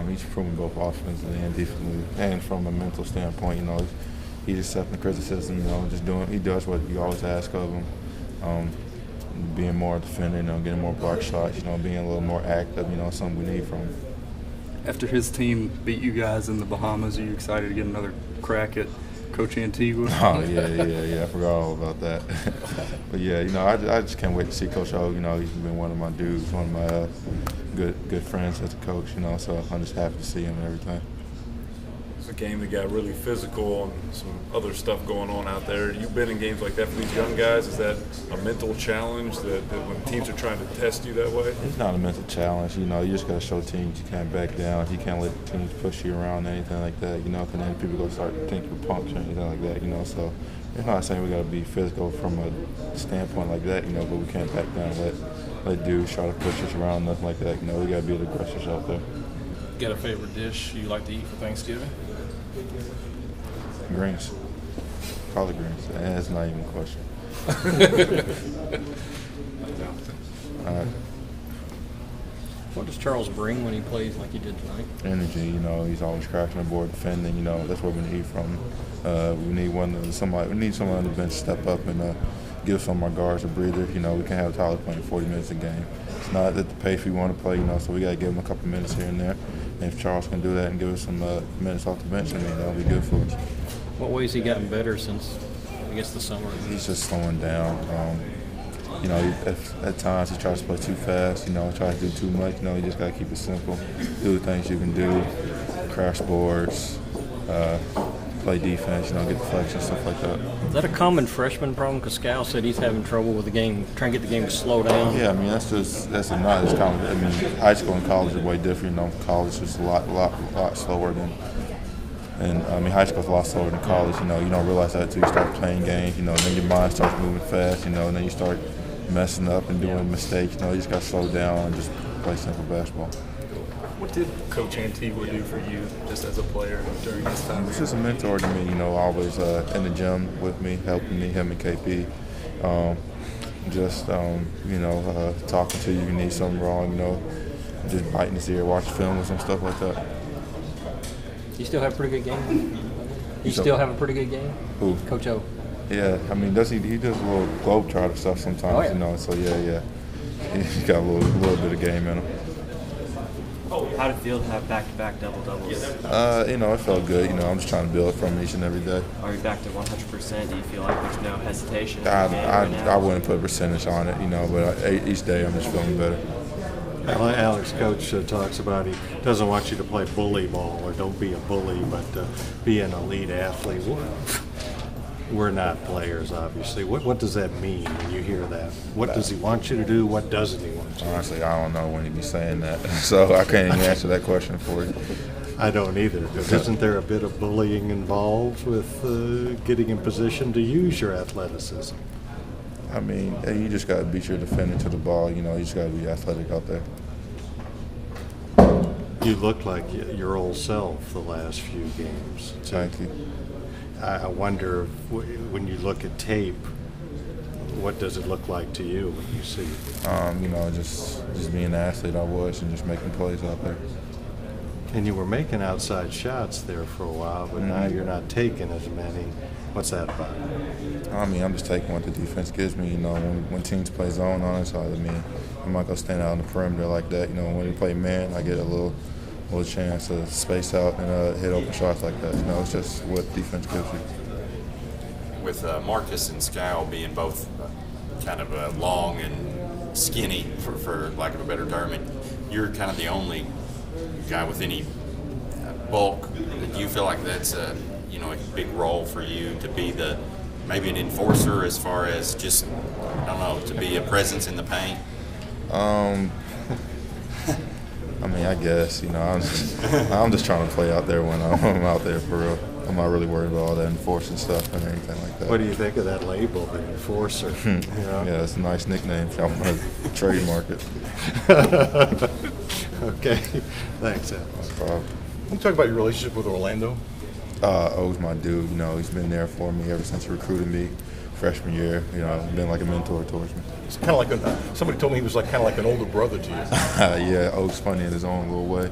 He's proven both offensively and defensively, and from a mental standpoint, he's accepting criticism. He does what you always ask of him. Being more defending, getting more block shots, being a little more active, something we need from him. After his team beat you guys in the Bahamas, are you excited to get another crack at Coach Antigua? Oh, yeah. I forgot all about that. But, yeah, I just can't wait to see Coach O. He's been one of my dudes, one of my good friends as a coach, so I'm just happy to see him and everything. It's a game that got really physical and some other stuff going on out there. You've been in games like that for these young guys. Is that a mental challenge that when teams are trying to test you that way? It's not a mental challenge. You just got to show teams you can't back down. You can't let teams push you around or anything like that, because then people going to start to think you're punks or anything like that, So it's not saying we got to be physical from a standpoint like that, but we can't back down and let dudes try to push us around, nothing like that. We got to be the aggressors out there. Got a favorite dish you like to eat for Thanksgiving? Greens. Collard greens. And that's not even a question. What does Charles bring when he plays like he did tonight? Energy, he's always crashing the board, defending, that's what we need from him. We need somebody on the bench to step up and give some of our guards a breather. We can't have Tyler playing 40 minutes a game. It's not at the pace we want to play, so we got to give him a couple minutes here and there. And if Charles can do that and give us some minutes off the bench, that'll be good for us. What ways he gotten better since, I guess, the summer? He's just slowing down. At times he tries to play too fast, tries to do too much. You just got to keep it simple. Do the things you can do, crash boards, play defense, get deflection, stuff like that. Is that a common freshman problem? Because Scal said he's having trouble with the game, trying to get the game to slow down. Yeah, that's not as common. High school and college are way different. College is a lot slower than. And high school's a lot slower than college. You don't realize that until you start playing games. Then your mind starts moving fast. And then you start messing up and doing mistakes. You just got to slow down and just play simple basketball. What did Coach Antigua do for you just as a player during this time? He's just a mentor to me. Always in the gym with me, helping me, him and KP. Talking to you, you need something wrong. Just biting his ear, watch film or some stuff like that. You still have a pretty good game? You still have a pretty good game? Who? Coach O. Yeah, he does a little globetrotter stuff sometimes, so yeah. He's got a little bit of game in him. How did it feel to have back-to-back double-doubles? It felt good. I'm just trying to build from each and every day. Are you back to 100%? Do you feel like there's no hesitation? I wouldn't put a percentage on it, but each day I'm just feeling better. Alex, Coach talks about he doesn't want you to play bully ball or don't be a bully, but be an elite athlete. We're not players, obviously. What does that mean when you hear that? What does he want you to do? What doesn't he want you to do? Honestly, I don't know when he'd be saying that, so I can't even answer that question for you. I don't either. Isn't there a bit of bullying involved with getting in position to use your athleticism? You just got to beat your defender to the ball. You just got to be athletic out there. You look like your old self the last few games. Thank you. I wonder, when you look at tape, what does it look like to you when you see it? Just being an athlete I was and just making plays out there. And you were making outside shots there for a while, but now you're not taking as many. What's that about? I'm just taking what the defense gives me. When teams play zone on us, I'm not going to stand out on the perimeter like that. When we play man, I get a little chance to space out and hit open shots like that. It's just what defense gives you. With Marcus and Scal being both kind of long and skinny, for lack of a better term, and you're kind of the only guy with any bulk. Do you feel like that's a big role for you to be maybe an enforcer as far as just, to be a presence in the paint? I guess, I'm just trying to play out there when I'm out there for real. I'm not really worried about all that enforcing stuff and anything like that. What do you think of that label, the enforcer? Yeah, it's a nice nickname. I want to trademark it. Okay. Thanks, Al. No problem. Can you talk about your relationship with Orlando? O's my dude. He's been there for me ever since he recruited me freshman year. Been like a mentor towards me. It's kind of like somebody told me he was kind of like an older brother to you. Yeah, O's funny in his own little way.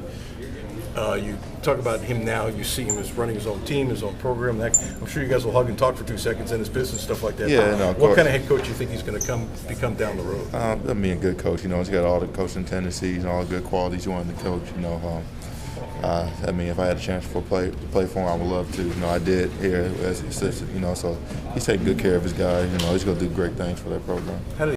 You talk about him now. You see him as running his own team, his own program. I'm sure you guys will hug and talk for 2 seconds in his business stuff like that. Yeah, no, of what course. kind of head coach do you think he's going to become down the road? I mean, a good coach. You know, he's got all the coaching tendencies and all the good qualities you want in the coach. You know, I mean, if I had a chance to play for him, I would love to. You know, I did here as an assistant. You know, so he's taking good care of his guys. You know, he's going to do great things for that program. How did